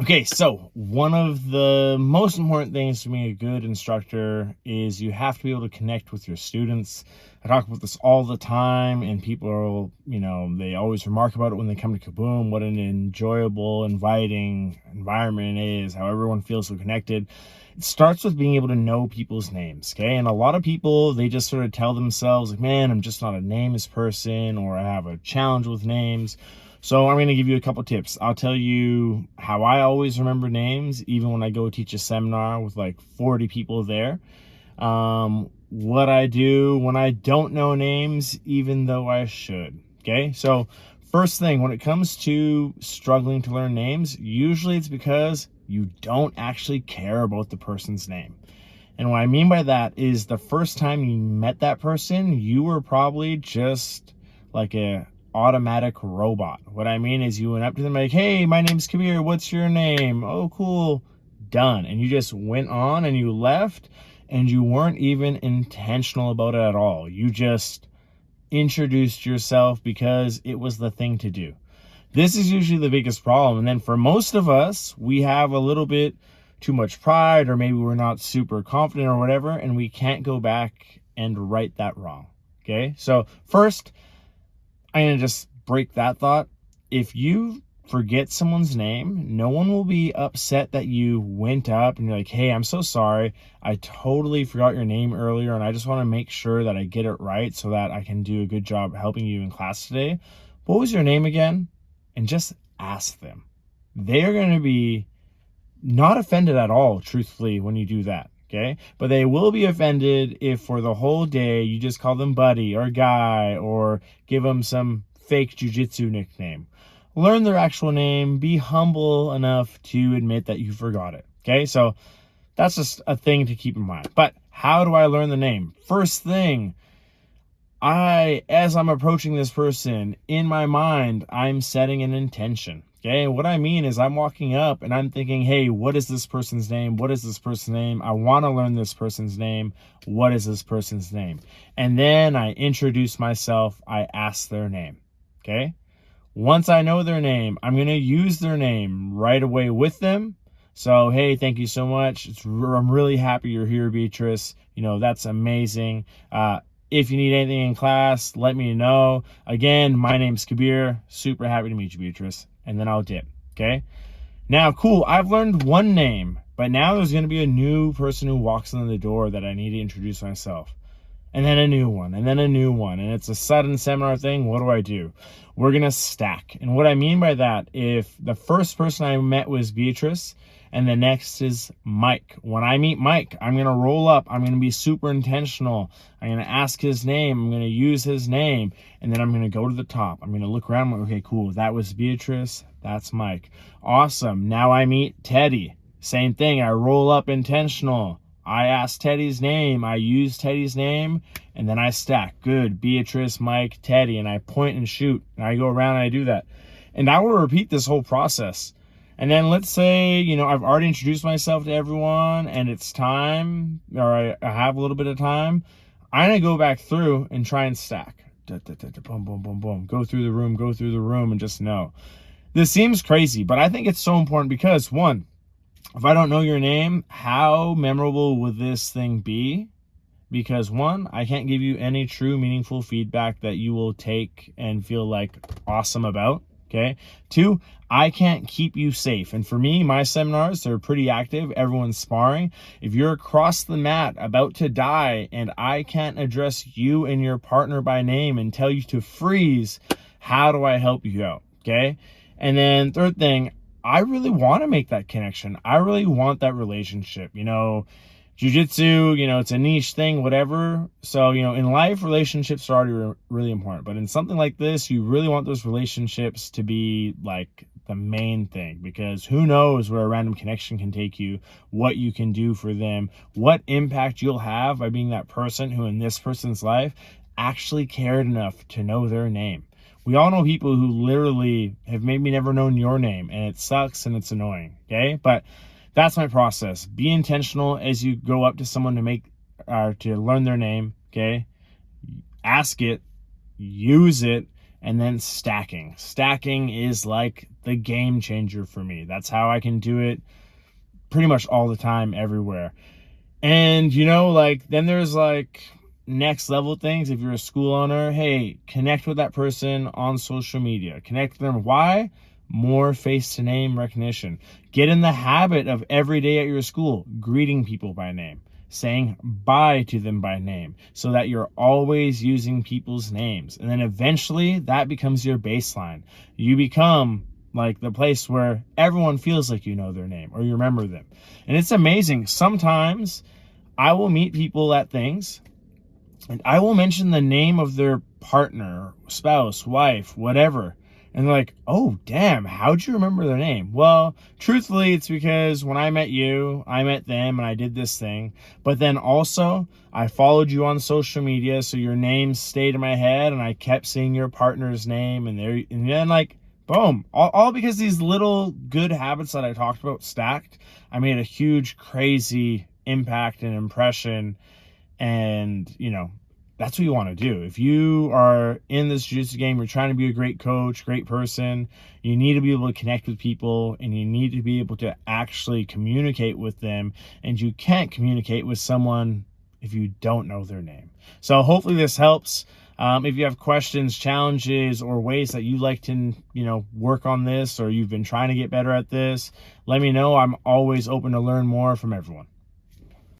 Okay, so one of the most important things to being a good instructor is you have to be able to connect with your students. I talk about this all the time, and people, they always remark about it when they come to Kaboom, what an enjoyable, inviting environment it is, how everyone feels so connected. It starts with being able to know people's names, okay? And a lot of people, they just sort of tell themselves, like, man, I'm just not a names person, or I have a challenge with names. So I'm going to give you a couple tips. I'll tell you how I always remember names, even when I go teach a seminar with like 40 people there. What I do when I don't know names, even though I should. Okay, so first thing, when it comes to struggling to learn names, usually it's because you don't actually care about the person's name. And what I mean by that is the first time you met that person, you were probably just like a automatic robot. What I mean is you went up to them like, hey, my name's Kabir. What's your name? Oh, cool. Done. And you just went on and you left, and you weren't even intentional about it at all. You just introduced yourself because it was the thing to do. This is usually the biggest problem. And then for most of us, we have a little bit too much pride, or maybe we're not super confident or whatever, and we can't go back and right that wrong. Okay, so first, I'm going to just break that thought. If you forget someone's name, no one will be upset that you went up and you're like, hey, I'm so sorry. I totally forgot your name earlier, and I just want to make sure that I get it right so that I can do a good job helping you in class today. What was your name again? And just ask them. They are going to be not offended at all, truthfully, when you do that. Okay, but they will be offended if for the whole day you just call them buddy or guy or give them some fake jujitsu nickname. Learn their actual name. Be humble enough to admit that you forgot it. Okay, so that's just a thing to keep in mind. But how do I learn the name? First thing, as I'm approaching this person, in my mind, I'm setting an intention. Okay, what I mean is I'm walking up and I'm thinking, hey, what is this person's name? What is this person's name? I want to learn this person's name. What is this person's name? And then I introduce myself. I ask their name. Okay, once I know their name, I'm going to use their name right away with them. So, hey, thank you so much. I'm really happy you're here, Beatrice. That's amazing. If you need anything in class, let me know. Again, my name's Kabir. Super happy to meet you, Beatrice. And then I'll dip. Okay? Now, cool. I've learned one name, but now there's going to be a new person who walks in the door that I need to introduce myself. And then a new one, and then a new one. And it's a sudden seminar thing. What do? We're going to stack. And what I mean by that, if the first person I met was Beatrice, and the next is Mike. When I meet Mike, I'm going to roll up. I'm going to be super intentional. I'm going to ask his name. I'm going to use his name. And then I'm going to go to the top. I'm going to look around. Okay, cool. That was Beatrice. That's Mike. Awesome. Now I meet Teddy. Same thing. I roll up intentional. I ask Teddy's name. I use Teddy's name. And then I stack. Good. Beatrice, Mike, Teddy. And I point and shoot. And I go around and I do that. And I will repeat this whole process. And then let's say, I've already introduced myself to everyone and it's time, or I have a little bit of time. I'm going to go back through and try and stack. Boom, boom, boom, boom. Go through the room and just know. This seems crazy, but I think it's so important because, one, if I don't know your name, how memorable would this thing be? Because, one, I can't give you any true meaningful feedback that you will take and feel like awesome about. Okay. Two, I can't keep you safe. And for me, my seminars, they're pretty active. Everyone's sparring. If you're across the mat about to die and I can't address you and your partner by name and tell you to freeze, how do I help you out? Okay. And then third thing, I really want to make that connection. I really want that relationship. Jiu-jitsu, it's a niche thing, whatever. So, in life, relationships are already really important. But in something like this, you really want those relationships to be like the main thing, because who knows where a random connection can take you, what you can do for them, what impact you'll have by being that person who in this person's life actually cared enough to know their name. We all know people who literally have maybe never known your name, and it sucks and it's annoying. Okay. But that's my process. Be intentional as you go up to someone to learn their name. Okay. Ask it, use it, and then stacking. Stacking is like the game changer for me. That's how I can do it pretty much all the time, everywhere. And, like, then there's like next level things. If you're a school owner, hey, connect with that person on social media. Connect with them. Why? More face to name recognition. Get in the habit of every day at your school greeting people by name, saying bye to them by name, so that you're always using people's names. And then eventually that becomes your baseline. You become like the place where everyone feels like you know their name or you remember them. And it's amazing. Sometimes I will meet people at things and I will mention the name of their partner, spouse, wife, whatever. And they're like, oh, damn, how'd you remember their name? Well, truthfully, it's because when I met you, I met them and I did this thing. But then also, I followed you on social media, so your name stayed in my head and I kept seeing your partner's name. And then, like, boom, all because these little good habits that I talked about stacked, I made a huge, crazy impact and impression. And, that's what you want to do. If you are in this jiu-jitsu game, you're trying to be a great coach, great person, you need to be able to connect with people and you need to be able to actually communicate with them. And you can't communicate with someone if you don't know their name. So hopefully this helps. If you have questions, challenges, or ways that you like to, work on this, or you've been trying to get better at this, let me know. I'm always open to learn more from everyone.